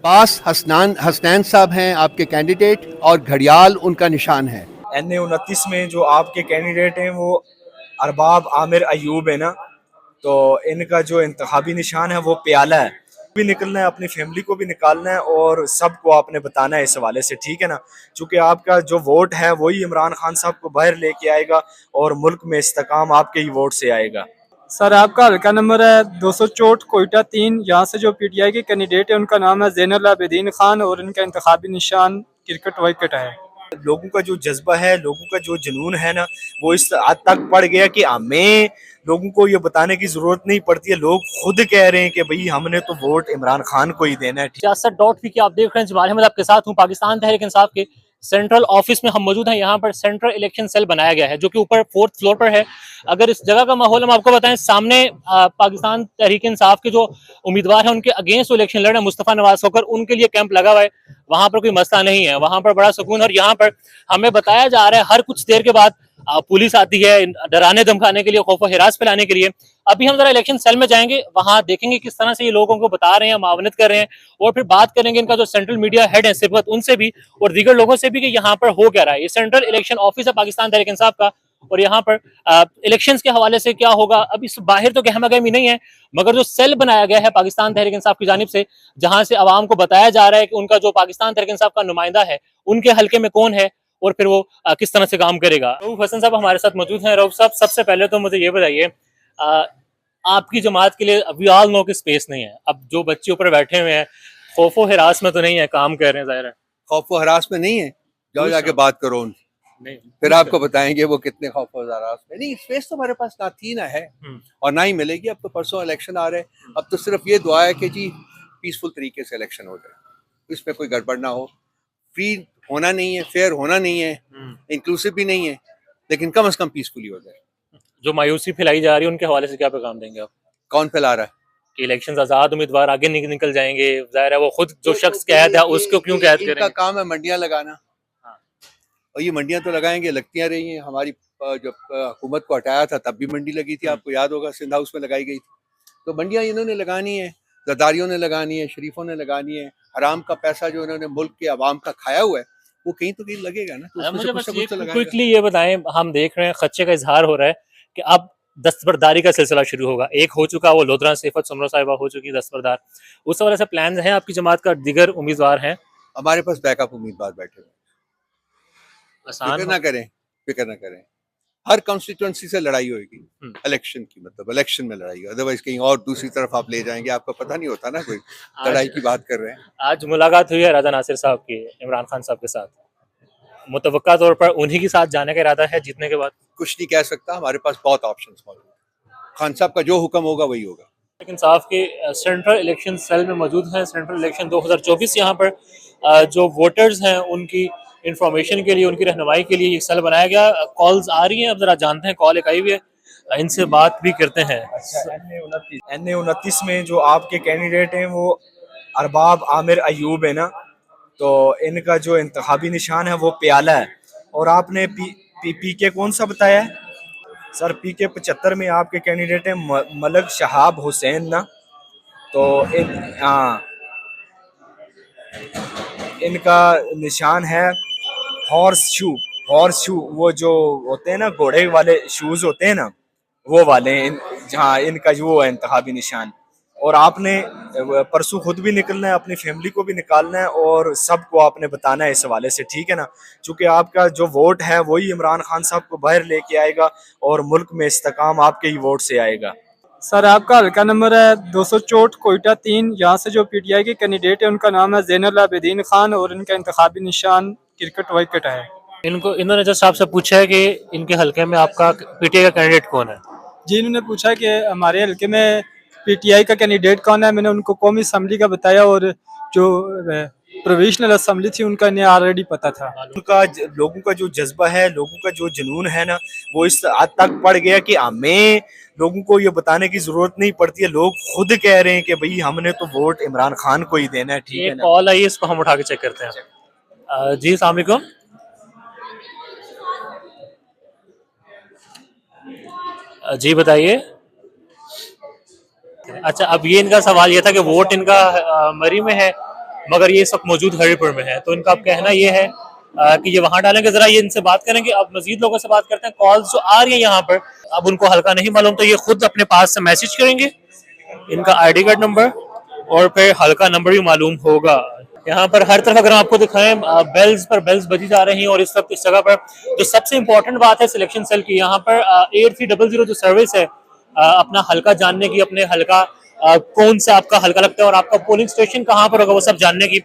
अब्बास हसनैन साहब हैं आपके कैंडिडेट और घड़ियाल उनका निशान है। NA 29 में जो आपके कैंडिडेट हैं वो अरबाब आमिर अयूब है ना, तो इनका जो इंतखाबी निशान है वो प्याला है। भी निकलना है, अपनी फैमिली को भी निकालना है और सबको आपने बताना है इस हवाले से, ठीक है ना। क्योंकि आपका जो वोट है वही इमरान खान साहब को बाहर लेके आएगा और मुल्क में इस्तेकाम आपके ही वोट से आएगा। सर आपका हल्का नंबर है 264 कोयटा 3। यहाँ से जो PTI के कैंडिडेट है उनका नाम है ज़ैनुल आबिदीन खान और इनका इंतखाबी निशान क्रिकेट विकेट है। लोगों का जो जज्बा है, लोगों का जो जुनून है ना, वो इस हद तक बढ़ गया कि हमें लोगों को ये बताने की जरूरत नहीं पड़ती है। लोग खुद कह रहे हैं कि भाई हमने तो वोट इमरान खान को ही देना है। सियासत.पी की आप देख रहे हैं, जमाल अहमद आपके साथ हूँ। पाकिस्तान तहरीक इंसाफ के सेंट्रल ऑफिस में हम मौजूद हैं। यहाँ पर सेंट्रल इलेक्शन सेल बनाया गया है जो कि ऊपर 4th फ्लोर पर है। अगर इस जगह का माहौल हम आपको बताएं, सामने पाकिस्तान तहरीक इंसाफ के जो उम्मीदवार हैं उनके अगेंस्ट इलेक्शन लड़ रहे हैं मुस्तफा नवाज होकर, उनके लिए कैंप लगा हुआ है। वहां पर कोई मसला नहीं है, वहां पर बड़ा सुकून। और यहाँ पर हमें बताया जा रहा है हर कुछ देर के बाद पुलिस आती है डराने धमकाने के लिए, खौफ हिरास फैलाने के लिए। अभी हम जरा इलेक्शन सेल में जाएंगे, वहां देखेंगे किस तरह से ये लोगों को बता रहे हैं, मावनत कर रहे हैं, और फिर बात करेंगे इनका जो सेंट्रल मीडिया हेड है सिबकत, उनसे भी और दीगर लोगों से भी कि यहाँ पर हो क्या रहा है। ये सेंट्रल इलेक्शन ऑफिस है पाकिस्तान तहरीक इंसाफ का, और यहाँ पर इलेक्शंस के हवाले से क्या होगा अभी बाहर तो गहमा गहमी नहीं है, मगर जो सेल बनाया गया है पाकिस्तान तहरीक इंसाफ की जानिब से, जहां से आवाम को बताया जा रहा है कि उनका जो पाकिस्तान तहरीक इंसाफ का नुमाइंदा है उनके हल्के में कौन है और फिर वो किस तरह से काम करेगा। रऊफ हसन साहब हमारे साथ मौजूद हैं। रऊफ साहब, सबसे पहले तो मुझे ये बताइए, आपकी जमात के लिए वी ऑल नो कि स्पेस नहीं है। अब जो बच्चे ऊपर बैठे हुए हैं खौफो हिरास में तो नहीं है, काम कर रहे हैं, जाहिर है खौफ व हरास में नहीं है। जाओ जाके बात करो उनसे, नहीं फिर आपको बताएंगे वो कितने खौफ व हरास में। नहीं, स्पेस तो हमारे पास ना थी ना है और ना ही मिलेगी। अब तो परसों इलेक्शन आ रहे हैं, अब तो सिर्फ ये दुआ है कि जी पीसफुल तरीके से इलेक्शन हो जाए, इसमें कोई गड़बड़ ना हो। फ्री होना नहीं है, फेयर होना नहीं है, इंक्लूसिव भी नहीं है, लेकिन कम से कम पीसफुली हो जाए। जो मायूसी फैलाई जा रही है उनके हवाले से क्या पैगाम देंगे आप? कौन फैला रहा है कि इलेक्शन आजाद उम्मीदवार आगे निकल जाएंगे, जाहिर है वो खुद जो शख्स कैद है उसको क्यों कैद करेंगे? इनका काम है मंडियां लगाना, और ये मंडियां तो लगाएंगे, लगतियां रही हैं। हमारी जब हुकूमत को हटाया था तब भी मंडी लगी थी, आपको याद होगा, सिंध हाउस में लगाई गई थी। तो मंडियां इन्होंने लगानी है, जरदारियों ने लगानी है, शरीफों ने लगानी है। हराम का पैसा जो इन्होंने मुल्क के अवाम का खाया हुआ है वो कहीं तो कहीं लगेगा ना, तो मुझे बस क्विकली ये बताएं, हम देख रहे हैं खदशे का इजहार हो रहा है कि अब दस्तबरदारी का सिलसिला शुरू होगा। एक हो चुका, वो लोधरा सिफत सुमरा साहिबा हो चुकी दस्तबरदार, उस वजह से प्लान है आपकी जमात का, दीगर उम्मीदवार हैं? हमारे पास बैकअप उम्मीदवार बैठे हुए, फिक्र ना करें, फिक्र ना करें। हर कॉन्स्टिट्यूंसी से लड़ाई होगी इलेक्शन की, मतलब इलेक्शन में लड़ाई, अदरवाइज कहीं और दूसरी तरफ आप ले जाएंगे, आपको पता नहीं होता ना, कोई लड़ाई की बात कर रहे हैं। आज मुलाकात हुई है राजा नासिर साहब की इमरान खान साहब के साथ, मुतवक्का तौर पर उन्हीं के साथ जाने का इरादा है जीतने के बाद? कुछ नहीं कह सकता, हमारे पास बहुत ऑप्शंस मौजूद हैं। खान साहब का जो हुक्म होगा वही होगा। इंसाफ के सेंट्रल इलेक्शन सेल में मौजूद हैं। सेंट्रल इलेक्शन 2024 यहाँ पर जो वोटर्स हैं उनकी इंफॉर्मेशन के लिए, उनकी रहनुमाई के लिए ये सेल बनाया गया। कॉल्स आ रही हैं, अब जरा जानते हैं, कॉल एक आई हुई है, इनसे बात भी करते हैं। NA 29 में जो आपके कैंडिडेट हैं वो अरबाब आमिर अयूब है ना, तो इनका जो इंतखाबी निशान है वो प्याला है। और आपने PK कौन सा बताया है सर? PK 75 में आपके कैंडिडेट हैं मलक शहाब हुसैन ना, तो इनका निशान है हॉर्स शू, वो जो होते हैं ना घोड़े वाले शूज होते हैं ना, वो वाले जहाँ इनका वो है इंतखाबी निशान। और आपने परसों खुद भी निकलना है, अपनी फैमिली को भी निकालना है और सबको आपने बताना है इस हवाले से, ठीक है ना। क्योंकि आपका जो वोट है वही इमरान खान साहब को बाहर लेके आएगा और मुल्क में इस्तेकाम आपके ही वोट से आएगा। सर आपका हल्का नंबर है 264 कोयटा 3। यहाँ से जो PTI के कैंडिडेट है उनका नाम है ज़ैनुल आबिदीन खान और इनका इंतखाबी निशान क्रिकेट विकेट है। इन्होंने जस्ट आपसे पूछा है कि इनके हल्के में आपका PTI का कैंडिडेट कौन है? जी, इन्होंने पूछा कि हमारे हल्के में PTI का कैंडिडेट कौन है। मैंने उनको कौमी असम्बली का बताया और जो प्रोविजनल असम्बली थी उनका इन्हें ऑलरेडी पता था। उनका लोगों का जो जज्बा है, लोगों का जो जुनून है ना, वो इस हद तक बढ़ गया कि हमें लोगों को ये बताने की जरूरत नहीं पड़ती है। लोग खुद कह रहे हैं कि भाई हमने तो वोट इमरान खान को ही देना है, ठीक है ना। कॉल आई है, इसको हम उठा के चेक करते हैं। जी अस्सलाम वालेकुम। जी बताइए। अच्छा, अब ये इनका सवाल ये था कि वोट इनका मरी में है मगर ये सब मौजूद हरिपुर में है। तो इनका अब कहना ये है कि ये वहां डालेंगे। जरा ये इनसे बात करेंगे। अब मजीद लोगों से बात करते हैं। कॉल्स जो आ रही है यहाँ पर, अब उनको हल्का नहीं मालूम तो ये खुद अपने पास से मैसेज करेंगे, इनका आईडी कार्ड नंबर और फिर हल्का नंबर भी मालूम होगा। यहाँ पर हर तरफ अगर हम आपको दिखाएं, बेल्स पर बेल्स बजी जा रही हैं। और इस वक्त इस जगह पर जो सबसे इंपॉर्टेंट बात है सिलेक्शन सेल की, यहाँ पर 8300 जो सर्विस है अपना हल्का जानने की, अपने हल्का कौन से आपका हल्का लगता है और आपका पोलिंग स्टेशन कहाँ पर होगा वो सब जानने की,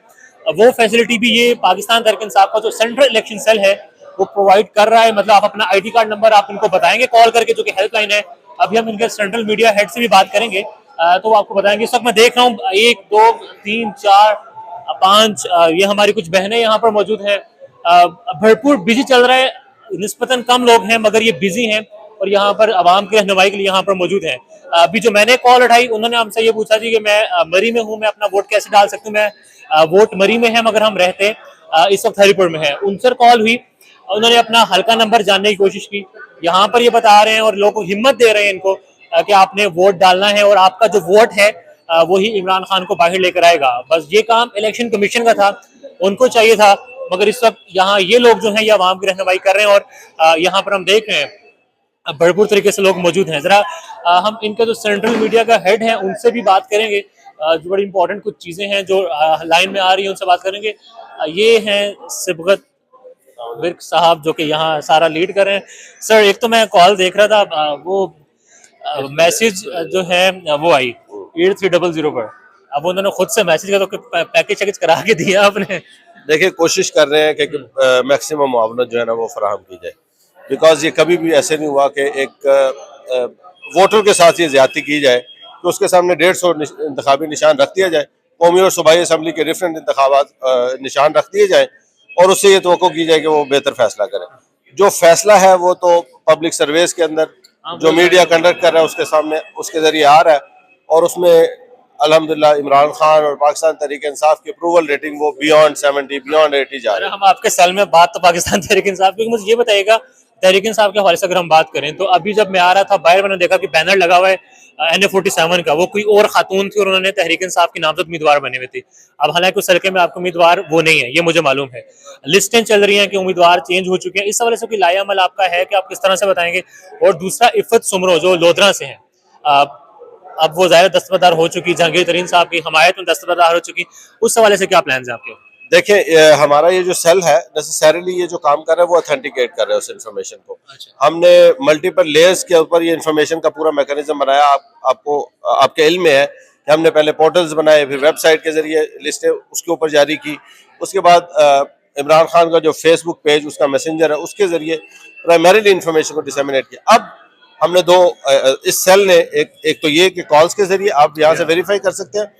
वो फैसिलिटी भी ये पाकिस्तान तहरीक इंसाफ का जो सेंट्रल इलेक्शन सेल है वो प्रोवाइड कर रहा है। मतलब आप अपना आईडी कार्ड नंबर आप इनको बताएंगे कॉल करके, जो कि हेल्पलाइन है। अभी हम इनके सेंट्रल मीडिया हेड से भी बात करेंगे तो वो आपको बताएंगे। इस वक्त मैं देख रहा हूँ 1 2 3 4 5 ये हमारी कुछ बहनें यहाँ पर मौजूद हैं। भरपूर बिजी चल रहा है, निस्बतन कम लोग हैं मगर ये बिजी हैं और यहाँ पर आवाम की रहनुमाई के लिए यहाँ पर मौजूद हैं। अभी जो मैंने कॉल उठाई उन्होंने हमसे ये पूछा जी कि मैं मरी में हूँ, मैं अपना वोट कैसे डाल सकती हूँ। मैं वोट मरी में है मगर हम रहते इस वक्त हरिपुर में है। उनसे कॉल हुई, उन्होंने अपना हल्का नंबर जानने की कोशिश की। यहाँ पर ये बता रहे हैं और लोगों को हिम्मत दे रहे हैं इनको कि आपने वोट डालना है और आपका जो वोट है वही इमरान खान को बाहर लेकर आएगा। बस ये काम इलेक्शन कमीशन का था, उनको चाहिए था, मगर इस वक्त यहाँ ये लोग जो हैं ये आवाम की रहनुमाई कर रहे हैं। और यहाँ पर हम देख रहे हैं भरपूर तरीके से लोग मौजूद हैं। जरा हम इनका जो सेंट्रल मीडिया का हेड है उनसे भी बात करेंगे। जो बड़ी इंपॉर्टेंट कुछ चीजें हैं जो लाइन में आ रही है उनसे बात करेंगे। ये हैं सिबगत विर्क साहब जो कि यहाँ सारा लीड कर रहे हैं। सर एक तो मैं कॉल देख रहा था, वो मैसेज जो है वो आई 8300 पर, अब उन्होंने खुद से मैसेज का तो पैकेज करा के दिया आपने। देखिए कोशिश कर रहे हैं कि मैक्सिमम मुआवनत जो है ना वो फराहम की जाए, बिकॉज ये कभी भी ऐसे नहीं हुआ कि एक वोटर के साथ ये ज्यादती की जाए कि उसके सामने 150 इंतखाबी निशान रख दिया जाए, कौमी और सूबाई असम्बली के डिफरेंट इंतखाबात निशान रख दिए जाए और उससे ये तवक्को की जाए कि वो बेहतर फैसला करे। जो फैसला है वो तो पब्लिक सर्वेस के अंदर जो मीडिया कंडक्ट कर रहा है उसके सामने उसके जरिए आ रहा है और उसमें अल्हम्दुलिल्लाह इमरान खान और पाकिस्तान तहरीक इंसाफ की अप्रूवल रेटिंग वो बियॉन्ड 70 बियॉन्ड 80 जा रही है। हम आपके साल में बात तो पाकिस्तान तहरीक इंसाफ की, मुझे ये बताइएगा तहरीक इंसाफ के हवाले से अगर हम बात करें तो अभी जब मैं आ रहा था बाहर मैंने देखा कि बैनर लगा हुआ है NA47 का, वो कोई और खातून थी और उन्होंने तहरीक इंसाफ की नामजद उम्मीदवार बने हुए थे। अब हालांकि उस हल्के में आपका उम्मीदवार वो नहीं है, ये मुझे मालूम है। लिस्टें चल रही हैं कि उम्मीदवार चेंज हो चुके हैं, इस हवाले से कोई लायामल आपका है कि आप किस तरह से बताएंगे। और दूसरा इफ़त सुमरो जो लोधरा से हैं, अब वो ज़ाहिर दस्तबरदार हो चुकी, जहांगीर तरीन साहब की हमायत में दस्तबरदार हो चुकी, उस हवाले से क्या प्लान है आपके? देखिए हमारा ये जो सेल है नेसेसरीली ये जो काम कर रहा है वो ऑथेंटिकेट कर रहा है उस इन्फॉर्मेशन को। हमने मल्टीपल लेयर्स के ऊपर ये इन्फॉर्मेशन का पूरा मैकेनिज्म बनाया। आपको आपके इल्म में है कि हमने पहले पोर्टल्स बनाए, फिर वेबसाइट के जरिए लिस्टें उसके ऊपर जारी की, उसके बाद इमरान खान का जो फेसबुक पेज उसका मैसेंजर है उसके जरिए प्राइमरीली इन्फॉर्मेशन को डिसेमिनेट किया। अब हमने दो इस सेल ने एक तो ये कि कॉल्स के जरिए आप यहाँ से वेरीफाई कर सकते हैं,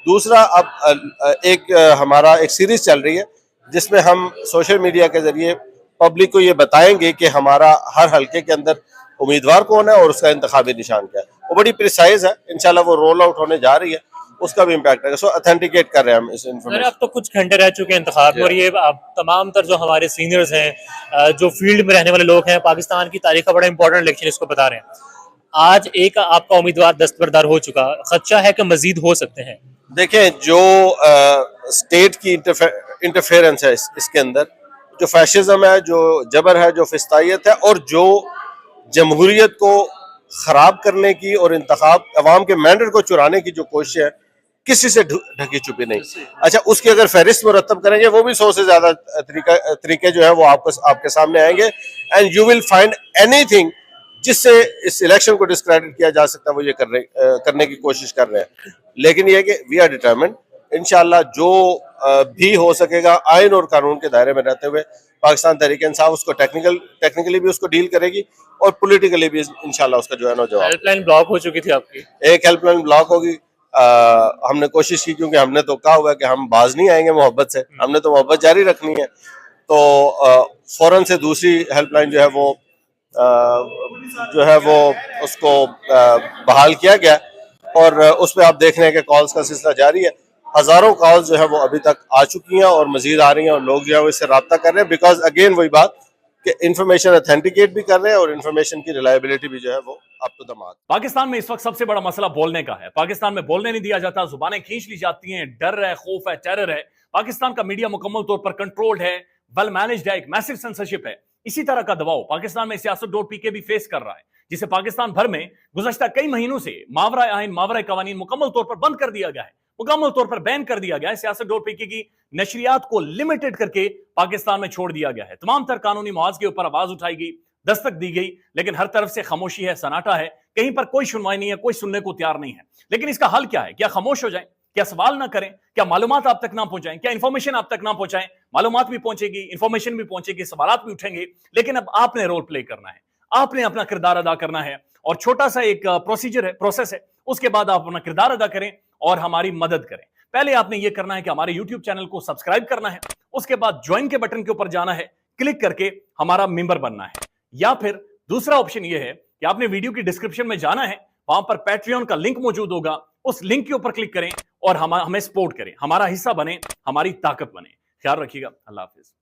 दूसरा अब हमारा एक सीरीज चल रही है जिसमें हम सोशल मीडिया के जरिए पब्लिक को ये बताएंगे कि हमारा हर हल्के के अंदर उम्मीदवार कौन है और उसका इंतखाबी निशान क्या है। वो बड़ी प्रिसाइज है, इंशाल्लाह वो रोल आउट होने जा रही है, उसका भी इम्पैक्ट है। सो ऑथेंटिकेट कर रहे हैं हम इस इन्फॉर्मेशन। अब तो कुछ घंटे रह चुके हैं इंतखाब में और ये तमाम तर जो हमारे सीनियर्स हैं जो फील्ड में रहने वाले लोग हैं, पाकिस्तान की तारीख का बड़ा इंपॉर्टेंट इलेक्शन इसको बता रहे हैं। आज एक आपका उम्मीदवार दस्तबरदार हो चुका, खदशा है कि मजीद हो सकते हैं? देखें जो स्टेट की इंटरफेरेंस है इसके अंदर, जो फैशिज्म है, जो जबर है, जो फिस्तायत है और जो जमहूरियत को खराब करने की और इंतखाब अवाम के मैंडेट को चुराने की जो कोशिश है किसी से ढकी छुपी नहीं। अच्छा उसकी अगर फहरिस्त मुरतब करेंगे वो भी 100 से ज्यादा तरीके जो है वो आपके सामने आएंगे and you will find anything जिससे इस इलेक्शन को डिस्क्रेडिट किया जा सकता है, वो ये करने की कोशिश कर रहे हैं। लेकिन ये कि वी आर डिटरमिन्ड, इंशाल्लाह जो भी हो सकेगा आइन और कानून के दायरे में रहते हुए पाकिस्तान तहरीक इंसाफ उसको टेक्निकली भी उसको डील करेगी और पॉलिटिकली भी इंशाल्लाह उसका जो है ना जवाब। हेल्पलाइन ब्लॉक हो चुकी थी आपकी? एक हेल्पलाइन ब्लॉक होगी। हमने कोशिश की क्योंकि हमने तो कहा हुआ है कि हम बाज नहीं आएंगे मोहब्बत से, हमने तो मोहब्बत जारी रखनी है। तो फौरन से दूसरी हेल्पलाइन जो है वो उसको बहाल किया गया और उस पर आप देख रहे हैं कि कॉल्स का सिलसिला जारी है। हजारों कॉल्स जो है वो अभी तक आ चुकी हैं और मजीद आ रही हैं और लोग जो है वो इससे रब्ता कर रहे हैं, बिकॉज अगेन वही बात कि इन्फॉर्मेशन ऑथेंटिकेट भी कर रहे हैं और इन्फॉर्मेशन की रिलायबिलिटी भी जो है वो up to the mark. Pakistan में इस वक्त सबसे बड़ा मसला बोलने का है। पाकिस्तान में बोलने नहीं दिया जाता, जुबानें खींच ली जाती हैं, डर है, खौफ है, टेरर है। पाकिस्तान का मीडिया मुकम्मल तौर पर कंट्रोल्ड है, वेल मैनेज्ड है, एक मैसिव सेंसरशिप है। इसी तरह का दबाव पाकिस्तान में siyaset.pk भी फेस कर रहा है, जिसे पाकिस्तान भर में गुज़श्ता कई महीनों से मावरा आइन, मावरा कवानीन मुकम्मल तौर पर बंद कर दिया गया है, मुकम्मल तौर पर बैन कर दिया गया है। siyaset.pk की नशरियात को लिमिटेड करके पाकिस्तान में छोड़ दिया गया है। तमाम तर कानूनी मुआवजे के ऊपर आवाज उठाई गई, दस्तक दी गई, लेकिन हर तरफ से खामोशी है, सन्नाटा है, कहीं पर कोई सुनवाई नहीं है, कोई सुनने को तैयार नहीं है। लेकिन इसका हल क्या है? क्या खामोश हो जाएं? क्या सवाल ना करें? क्या मालूमात आप तक ना पहुंचाएं? क्या इंफॉर्मेशन आप तक ना पहुंचाएं? मालूमात भी पहुंचेगी, इंफॉर्मेशन भी पहुंचेगी, सवालात भी उठेंगे, लेकिन अब आपने रोल प्ले करना है, आपने अपना किरदार अदा करना है। और छोटा सा एक प्रोसीजर है, प्रोसेस है, उसके बाद आप अपना किरदार अदा करें और हमारी मदद करें। पहले आपने ये करना है कि हमारे यूट्यूब चैनल को सब्सक्राइब करना है, उसके बाद ज्वाइन के बटन के ऊपर जाना है, क्लिक करके हमारा मेंबर बनना है। या फिर दूसरा ऑप्शन ये है कि आपने वीडियो की डिस्क्रिप्शन में जाना है, वहां पर पैट्रियन का लिंक मौजूद होगा, उस लिंक के ऊपर क्लिक करें और हमें सपोर्ट करें, हमारा हिस्सा बने, हमारी ताकत बने। ख्याल रखिएगा। अल्लाह हाफिज।